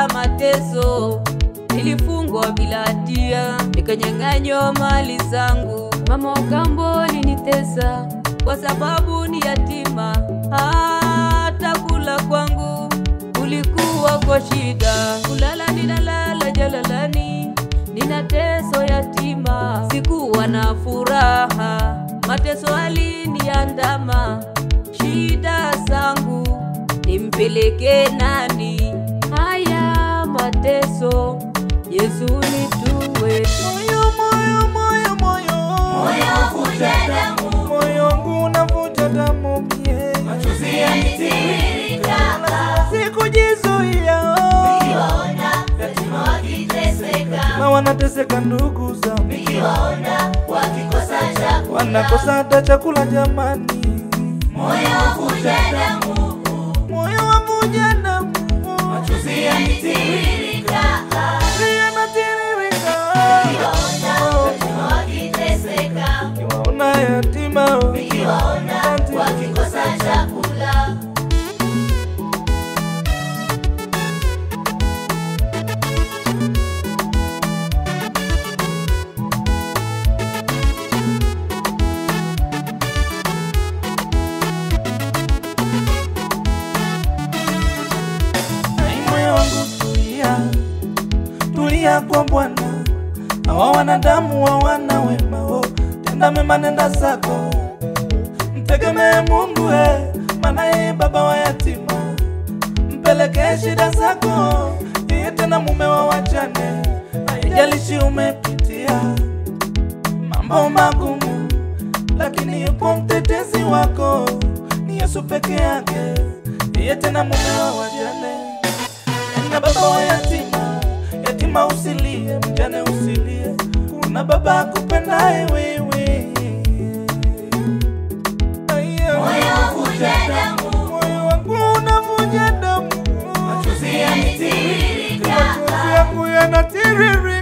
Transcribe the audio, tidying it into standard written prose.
ya mateso, nilifungwa bila hatia, nikanyang'anywa mali zangu. Mama wa kambo alinitesa kwa sababu ni yatima, hata kula kwangu kulikuwa kwa shida. Kulala ninalala jalalani, nina teso yatima, sikuwa na furaha, mateso aliniandama. Shida zangu nimpeleke nani? Haya mateso Yesu nitue. Moyo moyo moyo moyo moyo vuja damu, moyo wangu unavuja damu mie, machozi yanitiririka, sikujizuia. nikiwaona yatima wakiteseka, Na wanateseka ndugu zangu, nikiwaona wakikosa chakula, wanakosa hata chakula jamani. moyo vuja damu, Moyo wavuja damu, machozi yanitiririka, yanatiririka. nikiwaona yatima wakiteseka, Nikiwaona yatima, nikiwaona wakikosa chakula. moyo wangu tulia, tulia kwa Bwana. Hawa wanadamu hawana wema, oh. Tenda mema nenda zako, mtegemee Mungu maana yeye baba wa yatima. Mpeleke shida zako, yeye tena mume wa wajane. Haijalishi umepitia mambo magumu, lakini yupo mtetezi wako, ni Yesu peke yake. Yeye tena mume wa wajane na baba wa yatima. Yatima usilie, mjane usilie, kuna baba akupendaye wewe. Moyo vuja damu, Moyo wangu unavuja damu, machozi yanitiririka, machozi yangu yanatiririka.